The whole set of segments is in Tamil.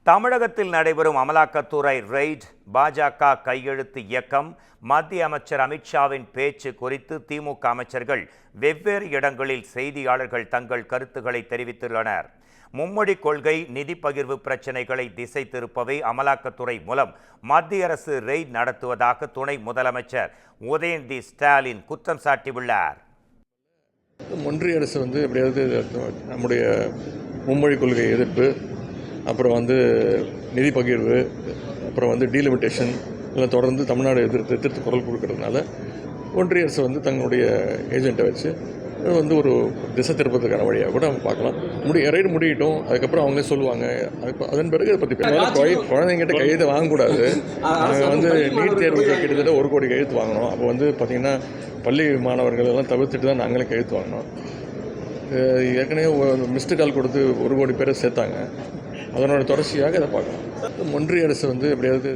தமிழகத்தில் நடைபெறும் அமலாக்கத்துறை ரெய்ட், பாஜக கையெழுத்து இயக்கம், மத்திய அமைச்சர் அமித்ஷாவின் பேச்சு குறித்து திமுக அமைச்சர்கள் வெவ்வேறு இடங்களில் செய்தியாளர்கள் தங்கள் கருத்துக்களை தெரிவித்துள்ளனர். மும்மொழி கொள்கை, நிதி பகிர்வு பிரச்சினைகளை திசை திருப்பவே அமலாக்கத்துறை மூலம் மத்திய அரசு ரெய்ட் நடத்துவதாக துணை முதலமைச்சர் உதயநிதி ஸ்டாலின் குற்றம் சாட்டியுள்ளார். ஒன்றிய அரசு எப்படியாவது நம்முடைய மும்மொழி கொள்கை எதிர்ப்பு, அப்புறம் நிதி பகிர்வு, அப்புறம் டீலிமிட்டேஷன் எல்லாம் தொடர்ந்து தமிழ்நாடு எதிர்த்து குரல் கொடுக்கறதுனால ஒன்றிய அரசு தங்களுடைய ஏஜென்ட்டை வச்சு ஒரு திசை திருப்பதுக்கான வழியாக கூட நம்ம பார்க்கலாம். ரைடு முடியட்டும், அதுக்கப்புறம் அவங்களே சொல்லுவாங்க. அதன் பிறகு இதை பற்றி குழந்தைங்கிட்ட கையெழுத்து வாங்கக்கூடாது. நாங்கள் நீட் தேர்வுக்கு கிட்டத்தட்ட 1 கோடி கையெழுத்து வாங்கினோம். அப்போ பார்த்தீங்கன்னா பள்ளி மாணவர்கள் எல்லாம் தவிர்த்துட்டு தான் நாங்களே கையெழுத்து வாங்கினோம். ஏற்கனவே மிஸ்டு கால் கொடுத்து 1 கோடி பேரை சேர்த்தாங்க. அதனோட தொடர்ச்சியாக இதை பார்க்கலாம். ஒன்றிய அரசு எப்படியாவது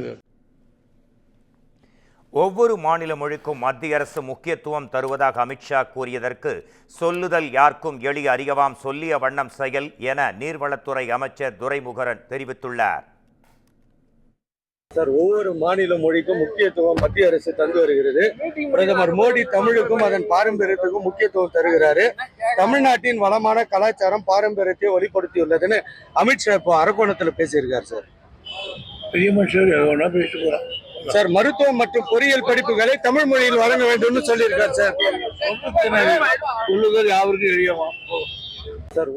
ஒவ்வொரு மாநில மொழிக்கும் மத்திய அரசு முக்கியத்துவம் தருவதாக அமித்ஷா கூறியதற்கு சொல்லுதல் யார்க்கும் எளிய அறியவாம், சொல்லிய வண்ணம் செயல் என நீர்வளத்துறை அமைச்சர் துரைமுருகன் தெரிவித்துள்ளார். சார், ஒவ்வொரு மாநில மொழிக்கும் முக்கியத்துவம் மத்திய அரசு தந்து வருகிறது. பிரதமர் மோடி தமிழுக்கும் அதன் பாரம்பரியத்துக்கும் முக்கியத்துவம் தருகிறாரு. தமிழ்நாட்டின் வளமான கலாச்சாரம், பாரம்பரியத்தை வெளிப்படுத்தியுள்ளதுன்னு அமித்ஷா இப்போ அரக்கோணத்தில் பேசியிருக்கார். சார், பெரிய மனுஷர் எவ்வளோ பேசிட்டு போறான் சார். மருத்துவம் மற்றும் பொறியியல் படிப்புகளை தமிழ் மொழியில் வழங்க வேண்டும் சொல்லியிருக்கார். சார், சொல்லுதல் யாருக்கும் எளியவா சார்.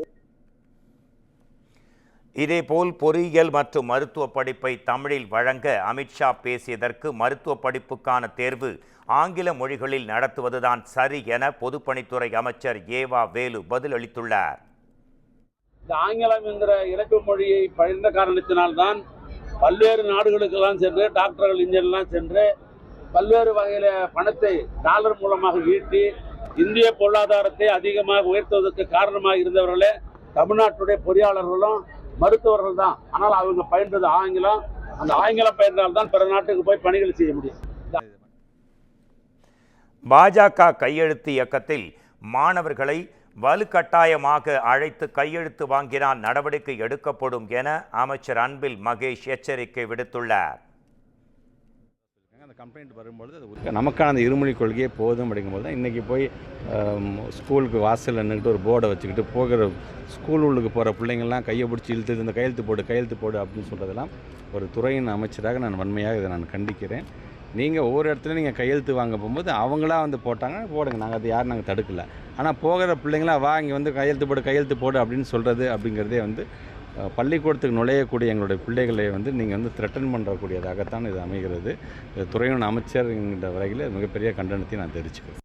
இதேபோல் பொறியியல் மற்றும் மருத்துவ படிப்பை தமிழில் வழங்க அமித்ஷா பேசியதற்கு மருத்துவ படிப்புக்கான தேர்வு ஆங்கில மொழிகளில் நடத்துவதுதான் சரி என பொதுப்பணித்துறை அமைச்சர் ஏவா வேலு பதில் அளித்துள்ளார். இந்த ஆங்கிலம் என்கிற இலக்கு மொழியை பயின்ற காரணத்தினால்தான் பல்வேறு நாடுகளுக்கெல்லாம் சென்று டாக்டர்கள், இன்ஜினியர்லாம் சென்று பல்வேறு வகையில் பணத்தை டாலர் மூலமாக ஈட்டி இந்திய பொருளாதாரத்தை அதிகமாக உயர்த்துவதற்கு காரணமாக இருந்தவர்களே தமிழ்நாட்டுடைய பொறியாளர்களும் மருத்துவர்கள் தான். ஆனால் அவங்க பயின்றது ஆங்கிலம். அந்த ஆங்கிலம் பயின்றால்தான் பிற நாட்டுக்கு போய் பணிகள் செய்ய முடியும். பாஜக கையெழுத்து இயக்கத்தில் மாணவர்களை வலுக்கட்டாயமாக அழைத்து கையெழுத்து வாங்கினால் நடவடிக்கை எடுக்கப்படும் என அமைச்சர் அன்பில் மகேஷ் எச்சரிக்கை விடுத்துள்ளார். அந்த கம்ப்ளைண்ட் வரும்பொழுது அது நமக்கான அந்த இருமொழி கொள்கையே போதும் அப்படிங்கும்போது தான் இன்றைக்கி போய் ஸ்கூலுக்கு வாசலில் நின்றுக்கிட்டு ஒரு போர்டை வச்சுக்கிட்டு போகிற ஸ்கூல் உள்ளுக்கு போகிற பிள்ளைங்கள்லாம் கையை பிடிச்சி இழுத்து இந்த கையெழுத்து போடு அப்படின்னு சொல்கிறதெல்லாம் ஒரு துறையின் அமைச்சராக நான் வன்மையாக இதை நான் கண்டிக்கிறேன். நீங்கள் ஒவ்வொரு இடத்துல நீங்கள் கையெழுத்து வாங்க போகும்போது அவங்களா போட்டாங்கன்னா போடுங்க, நாங்கள் அது யாரும் நாங்கள் தடுக்கலை. ஆனால் போகிற பிள்ளைங்களா வா இங்கே கையெழுத்து போடு அப்படின்னு சொல்கிறது அப்படிங்கிறதே பள்ளிக்கூடத்துக்கு நுழையக்கூடிய எங்களுடைய பிள்ளைகளை நீங்கள் த்ரெட்டன் பண்ணக்கூடியதாகத்தான் இது அமைகிறது. துறையின் அமைச்சர் என்கிற வகையில் மிகப்பெரிய கண்டனத்தை நான் தெரிவிச்சுக்கிறேன்.